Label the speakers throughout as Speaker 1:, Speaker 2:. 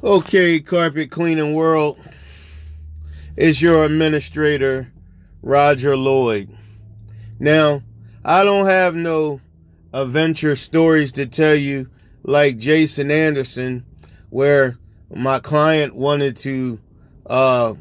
Speaker 1: Okay, carpet cleaning world, it's your administrator, Roger Lloyd. Now, I don't have no adventure stories to tell you like Jason Anderson, where my client wanted to, what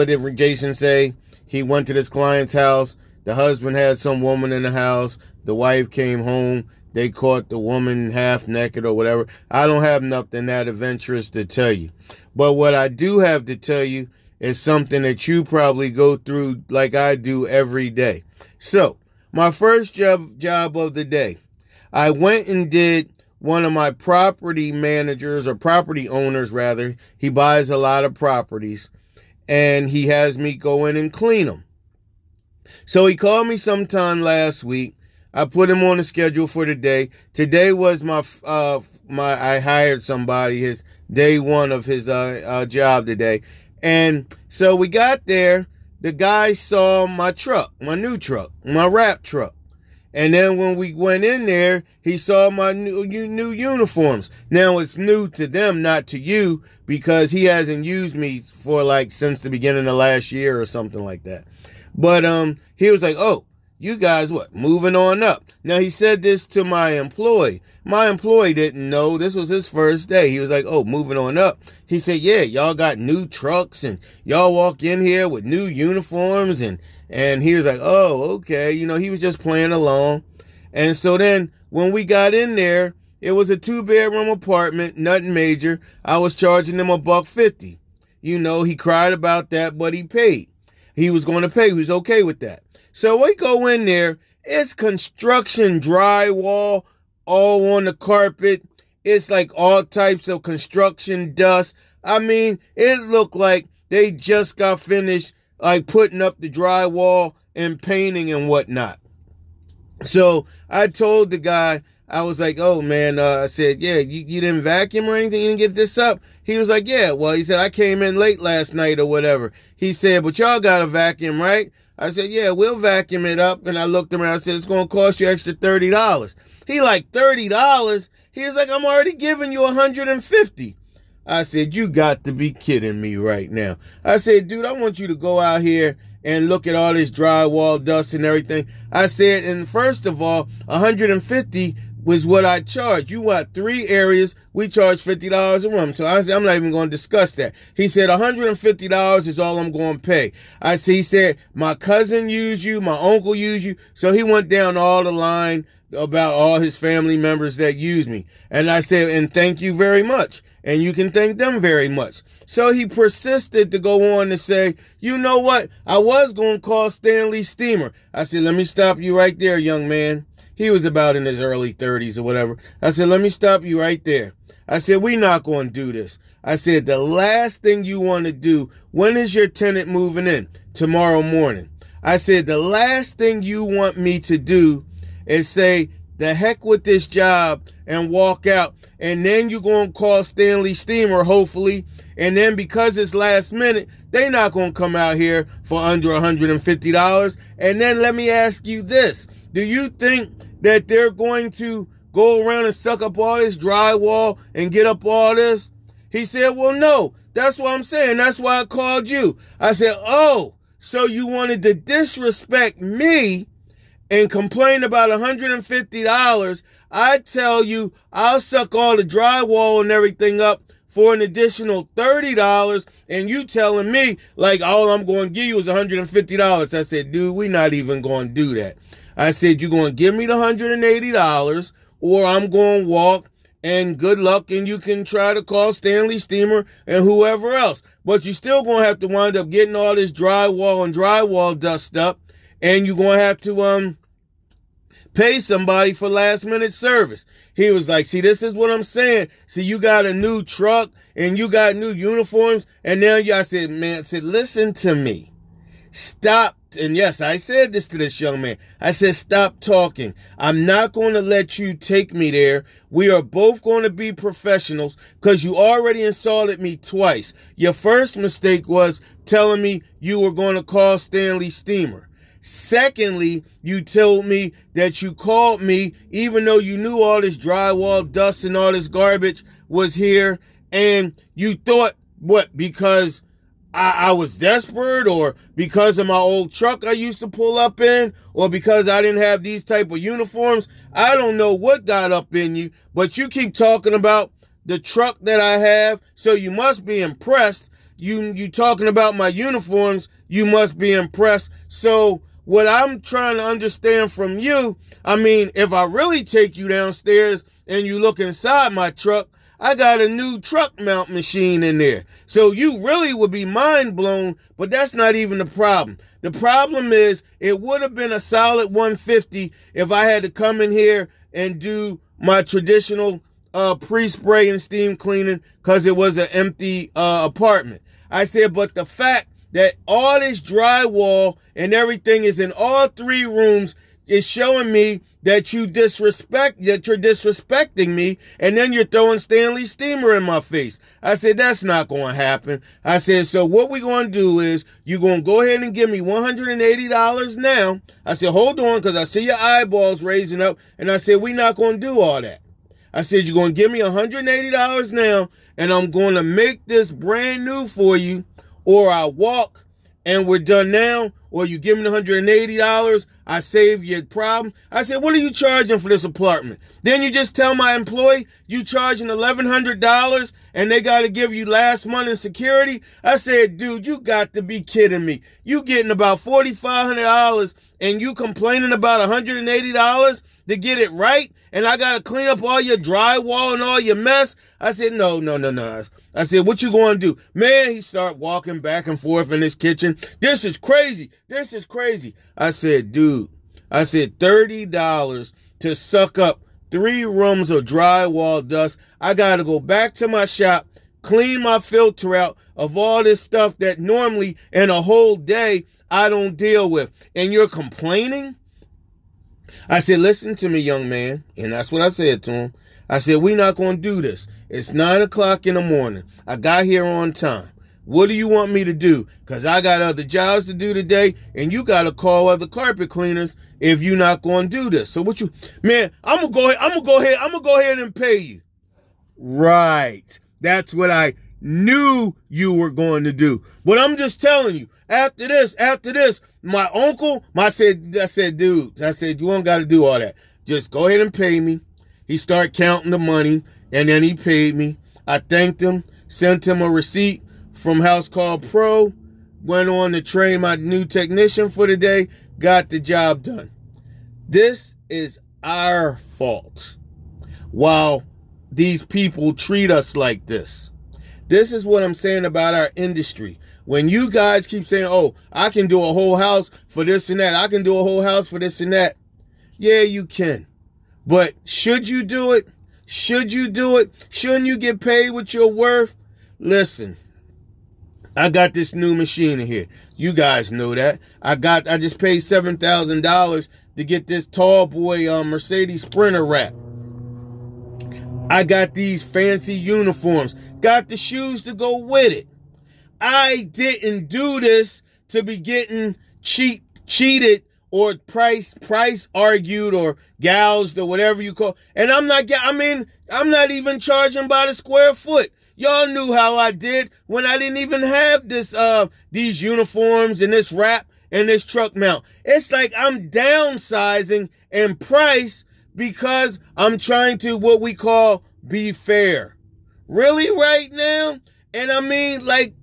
Speaker 1: did Jason say? He went to this client's house. The husband had some woman in the house. The wife came home. They caught the woman half naked or whatever. I don't have nothing that adventurous to tell you. But what I do have to tell you is something that you probably go through like I do every day. So, my first job of the day, I went and did one of my property managers, or property owners rather. He buys a lot of properties, and he has me go in and clean them. So he called me sometime last week. I put him on the schedule for today. Today was I hired somebody, his day one of his job today. And so we got there. The guy saw my truck, my new truck, my wrap truck. And then when we went in there, he saw my new uniforms. Now it's new to them, not to you, because he hasn't used me for since the beginning of last year or something like that. But he was like, "Oh, you guys, moving on up." Now, he said this to my employee. My employee didn't know. This was his first day. He was like, "Oh, moving on up." He said, "Yeah, y'all got new trucks and y'all walk in here with new uniforms." And he was like, "Oh, okay." He was just playing along. And so then when we got in there, it was a 2-bedroom apartment, nothing major. I was charging him $1.50. He cried about that, but he paid. He was going to pay. He was okay with that. So we go in there. It's construction drywall all on the carpet. It's like all types of construction dust. I mean, it looked like they just got finished putting up the drywall and painting and whatnot. So I told the guy, I was like, "Oh man," I said, "Yeah, you didn't vacuum or anything? You didn't get this up?" He was like, "Yeah." Well, he said, "I came in late last night or whatever." He said, "But y'all got a vacuum, right?" I said, "Yeah, we'll vacuum it up." And I looked around and said, "It's going to cost you extra $30. He like, $30? He was like, "I'm already giving you $150. I said, "You got to be kidding me right now." I said, "Dude, I want you to go out here and look at all this drywall dust and everything." I said, "And first of all, $150 was what I charged. You want 3 areas, we charge $50 a room." So I said, "I'm not even going to discuss that." He said, $150 is all I'm going to pay. He said, "My cousin used you, my uncle used you." So he went down all the line about all his family members that used me. And I said, "And thank you very much. And you can thank them very much." So he persisted to go on to say, "You know what? I was going to call Stanley Steamer." I said, "Let me stop you right there, young man." He was about in his early 30s or whatever. I said, "Let me stop you right there." I said, "We're not going to do this." I said, "The last thing you want to do, when is your tenant moving in? Tomorrow morning." I said, "The last thing you want me to do is say, the heck with this job, and walk out. And then you're going to call Stanley Steamer, hopefully. And then because it's last minute, they're not going to come out here for under $150. And then let me ask you this. Do you think that they're going to go around and suck up all this drywall and get up all this?" He said, "Well, no. That's what I'm saying. That's why I called you." I said, "Oh, so you wanted to disrespect me and complain about $150. I tell you, I'll suck all the drywall and everything up for an additional $30, and you telling me all I'm going to give you is $150. I said, "Dude, we're not even going to do that." I said, "You're going to give me the $180, or I'm going to walk, and good luck, and you can try to call Stanley Steamer and whoever else. But you're still going to have to wind up getting all this drywall and drywall dust up, and you're going to have to pay somebody for last minute service." He was like, "See, this is what I'm saying. See, you got a new truck and you got new uniforms, and now I said, "Man," "listen to me. Stop." And yes, I said this to this young man. I said, "Stop talking. I'm not going to let you take me there. We are both going to be professionals, because you already insulted me twice. Your first mistake was telling me you were going to call Stanley Steamer. Secondly, you told me that you called me even though you knew all this drywall dust and all this garbage was here, and you thought, what, because I was desperate, or because of my old truck I used to pull up in, or because I didn't have these type of uniforms. I don't know what got up in you, but you keep talking about the truck that I have, so you must be impressed. You talking about my uniforms, you must be impressed. So what I'm trying to understand from you, I mean, if I really take you downstairs and you look inside my truck, I got a new truck mount machine in there. So you really would be mind blown, but that's not even the problem. The problem is it would have been a solid $150 if I had to come in here and do my traditional pre-spray and steam cleaning because it was an empty apartment. I said, but the fact that all this drywall and everything is in all 3 rooms is showing me that you're disrespecting me, and then you're throwing Stanley Steamer in my face. I said, that's not going to happen. I said, so what we're going to do is you're going to go ahead and give me $180 now. I said, hold on, because I see your eyeballs raising up, and I said, we're not going to do all that. I said, you're going to give me $180 now, and I'm going to make this brand new for you, or I walk and we're done now, or you give me $180, I save your problem. I said, what are you charging for this apartment? Then you just tell my employee you charging $1,100 and they got to give you last month in security. I said, dude, you got to be kidding me. You getting about $4,500 and you complaining about $180 to get it right? And I got to clean up all your drywall and all your mess? I said, no. I said, what you going to do? Man, he started walking back and forth in his kitchen. This is crazy. I said, dude, I said, $30 to suck up 3 rooms of drywall dust. I got to go back to my shop, clean my filter out of all this stuff that normally in a whole day I don't deal with. And you're complaining? I said, listen to me, young man. And that's what I said to him. I said, we're not going to do this. It's 9 o'clock in the morning. I got here on time. What do you want me to do? Because I got other jobs to do today, and you got to call other carpet cleaners if you're not going to do this. So what you, man, I'm going to go ahead and pay you. Right. That's what I knew you were going to do. But I'm just telling you, after this, my uncle, I said, dude, I said, you don't got to do all that. Just go ahead and pay me. He started counting the money, and then he paid me. I thanked him, sent him a receipt from House Call Pro, went on to train my new technician for the day, got the job done. This is our fault. While these people treat us like this. This is what I'm saying about our industry. When you guys keep saying, oh, I can do a whole house for this and that. I can do a whole house for this and that. Yeah, you can. But should you do it? Should you do it? Shouldn't you get paid what you're worth? Listen, I got this new machine in here. You guys know that. I just paid $7,000 to get this tall boy Mercedes Sprinter wrap. I got these fancy uniforms. Got the shoes to go with it. I didn't do this to be getting cheated or price argued or gouged or whatever you call. And I'm not even charging by the square foot. Y'all knew how I did when I didn't even have this these uniforms and this wrap and this truck mount. It's like I'm downsizing in price because I'm trying to what we call be fair. Really right now? And I mean, like,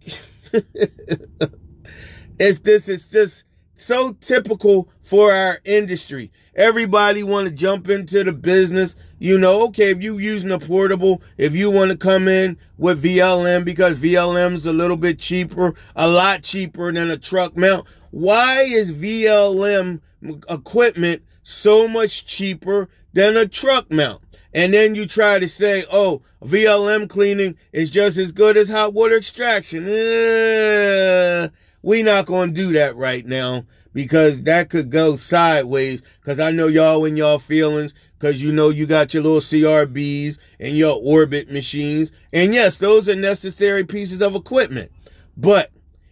Speaker 1: it's just so typical for our industry. Everybody want to jump into the business. You know, okay, if you using a portable, if you want to come in with VLM because VLM's a little bit cheaper, a lot cheaper than a truck mount. Why is VLM equipment so much cheaper than a truck mount? And then you try to say, oh, VLM cleaning is just as good as hot water extraction. We not going to do that right now because that could go sideways because I know y'all in y'all feelings because you know you got your little CRBs and your orbit machines. And yes, those are necessary pieces of equipment. But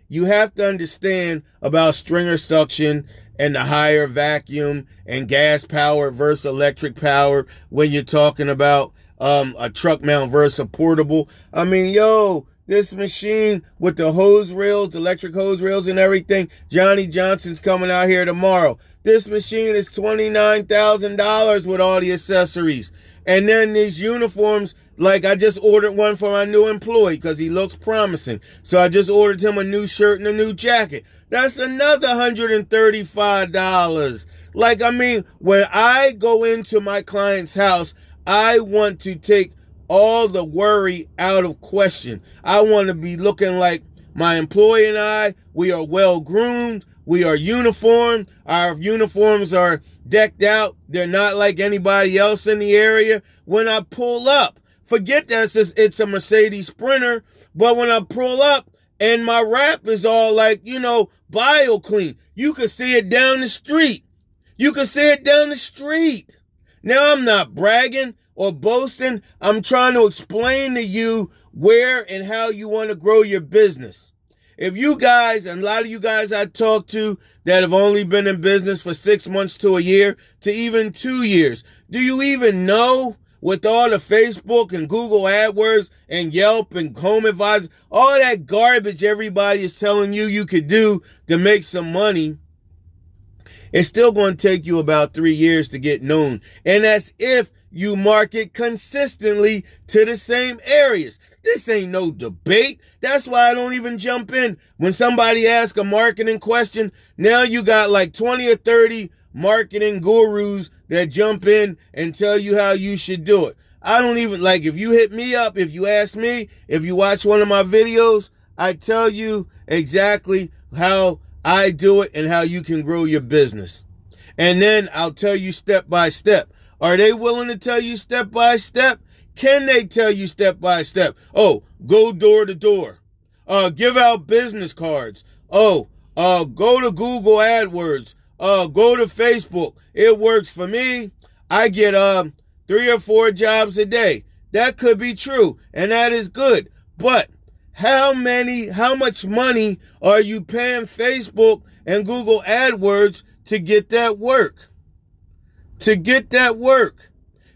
Speaker 1: you have to understand about stringer suction and the higher vacuum and gas power versus electric power when you're talking about a truck mount versus a portable. I mean, yo, this machine with the hose rails, the electric hose rails and everything, Johnny Johnson's coming out here tomorrow. This machine is $29,000 with all the accessories. And then these uniforms, like I just ordered one for my new employee because he looks promising. So I just ordered him a new shirt and a new jacket. That's another $135. Like, I mean, when I go into my client's house, I want to take all the worry out of question. I want to be looking like my employee and I, we are well groomed. We are uniformed. Our uniforms are decked out. They're not like anybody else in the area. When I pull up, forget that it's a Mercedes Sprinter, but when I pull up and my wrap is all like, you know, BioClean, you can see it down the street. You can see it down the street. Now, I'm not bragging or boasting. I'm trying to explain to you where and how you want to grow your business. If you guys, and a lot of you guys I talk to that have only been in business for 6 months to a year to even 2 years, do you even know with all the Facebook and Google AdWords and Yelp and Home Advisor, all that garbage everybody is telling you could do to make some money, it's still going to take you about 3 years to get known. And that's if you market consistently to the same areas. This ain't no debate. That's why I don't even jump in. When somebody asks a marketing question, now you got like 20 or 30 marketing gurus that jump in and tell you how you should do it. I don't even, like, if you hit me up, if you ask me, if you watch one of my videos, I tell you exactly how I do it and how you can grow your business. And then I'll tell you step by step. Are they willing to tell you step by step? Can they tell you step by step? Oh, go door to door. Give out business cards. Go to Google AdWords. Go to Facebook. It works for me. I get 3 or 4 jobs a day. That could be true, and that is good. But how much money are you paying Facebook and Google AdWords to get that work?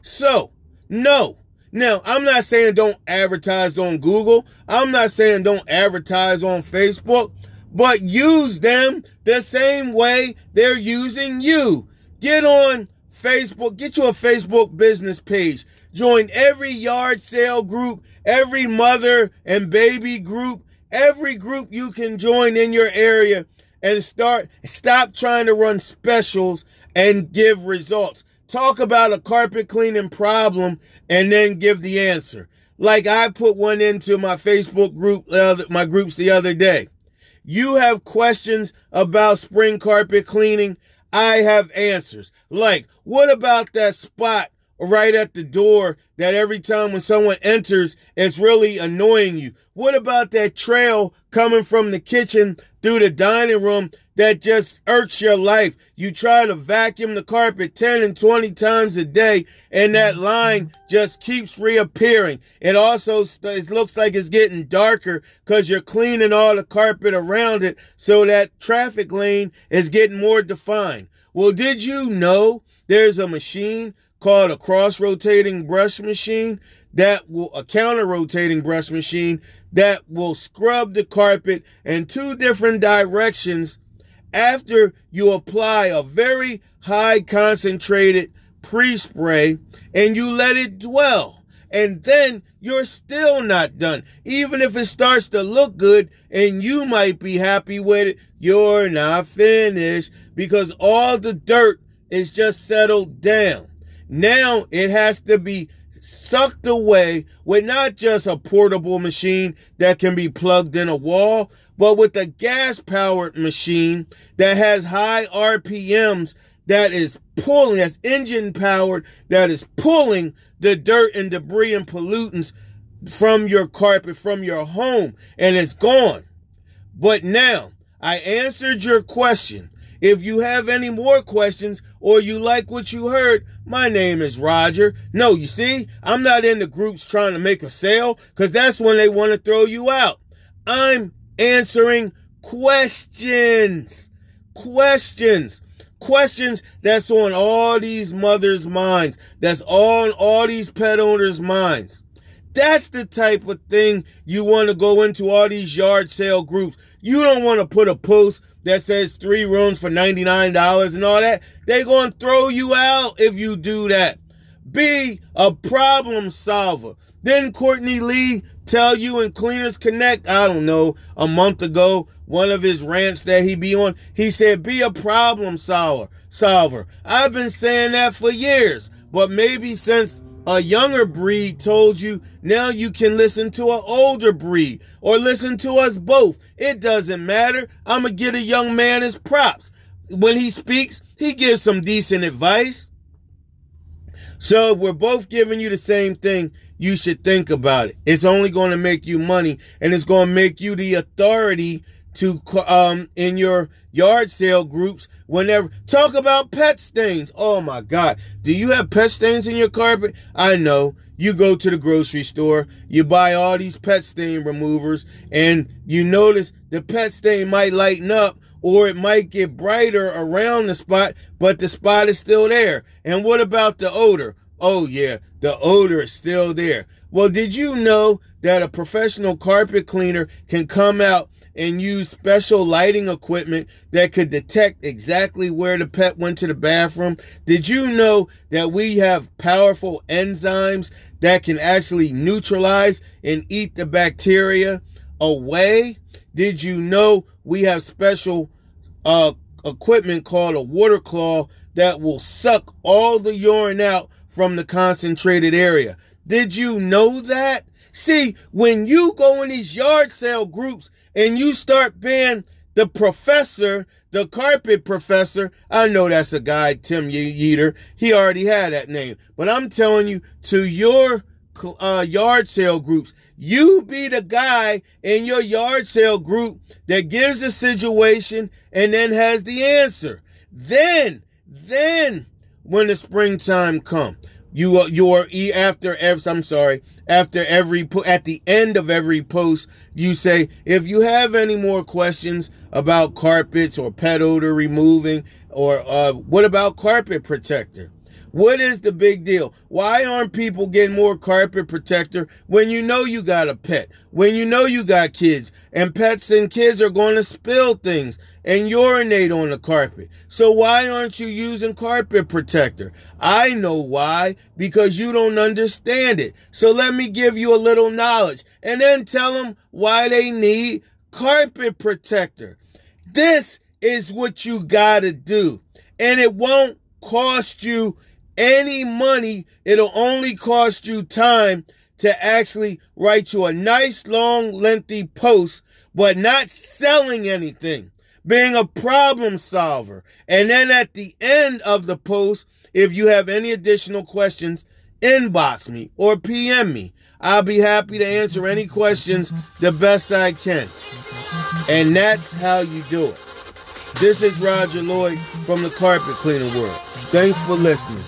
Speaker 1: So, no. Now, I'm not saying don't advertise on Google. I'm not saying don't advertise on Facebook, but use them the same way they're using you. Get on Facebook. Get you a Facebook business page. Join every yard sale group, every mother and baby group, every group you can join in your area, and stop trying to run specials and give results. Talk about a carpet cleaning problem and then give the answer. Like I put one into my Facebook group, my groups the other day. You have questions about spring carpet cleaning. I have answers. Like, what about that spot right at the door that every time when someone enters, it's really annoying you? What about that trail coming from the kitchen through the dining room that just irks your life? You try to vacuum the carpet 10 and 20 times a day, and that line just keeps reappearing. It also it looks like it's getting darker because you're cleaning all the carpet around it, so that traffic lane is getting more defined. Well, did you know there's a machine called a cross-rotating brush machine a counter-rotating brush machine that will scrub the carpet in 2 different directions after you apply a very high concentrated pre-spray and you let it dwell. And then you're still not done. Even if it starts to look good and you might be happy with it, you're not finished because all the dirt is just settled down. Now it has to be sucked away with not just a portable machine that can be plugged in a wall, but with a gas-powered machine that has high RPMs that is pulling, that's engine-powered, that is pulling the dirt and debris and pollutants from your carpet, from your home, and it's gone. But now, I answered your question. If you have any more questions or you like what you heard, my name is Roger. No, you see, I'm not in the groups trying to make a sale because that's when they want to throw you out. I'm answering questions. questions that's on all these mothers' minds, that's on all these pet owners' minds. That's the type of thing you want to go into all these yard sale groups. You don't want to put a post that says 3 rooms for $99 and all that. They're going to throw you out if you do that. Be a problem solver. Didn't Courtney Lee tell you in Cleaners Connect, I don't know, a month ago, one of his rants that he be on, he said, be a problem solver. I've been saying that for years, but maybe since a younger breed told you, now you can listen to an older breed or listen to us both. It doesn't matter. I'm going to give a young man his props. When he speaks, he gives some decent advice. So we're both giving you the same thing. You should think about it. It's only going to make you money, and it's going to make you the authority to in your yard sale groups. Whenever talk about pet stains. Oh my God, do you have pet stains in your carpet? I know. You go to the grocery store, you buy all these pet stain removers, and you notice the pet stain might lighten up, or it might get brighter around the spot, but the spot is still there. And what about the odor? Oh yeah, the odor is still there. Well, did you know that a professional carpet cleaner can come out and use special lighting equipment that could detect exactly where the pet went to the bathroom? Did you know that we have powerful enzymes that can actually neutralize and eat the bacteria away? Did you know we have special equipment called a water claw that will suck all the urine out from the concentrated area? Did you know that? See, when you go in these yard sale groups and you start being the professor, the carpet professor, I know that's a guy, Tim Yeater. He already had that name. But I'm telling you, to your yard sale groups, you be the guy in your yard sale group that gives the situation and then has the answer. Then, when the springtime comes, at the end of every post, you say, if you have any more questions about carpets or pet odor removing, or what about carpet protector? What is the big deal? Why aren't people getting more carpet protector when you know you got a pet, when you know you got kids, and pets and kids are going to spill things and urinate on the carpet? So why aren't you using carpet protector? I know why, because you don't understand it. So let me give you a little knowledge and then tell them why they need carpet protector. This is what you gotta do, and it won't cost you any money. It'll only cost you time to actually write you a nice, long, lengthy post, but not selling anything, being a problem solver. And then at the end of the post, if you have any additional questions, inbox me or PM me. I'll be happy to answer any questions the best I can. And that's how you do it. This is Roger Lloyd from the Carpet Cleaner World. Thanks for listening.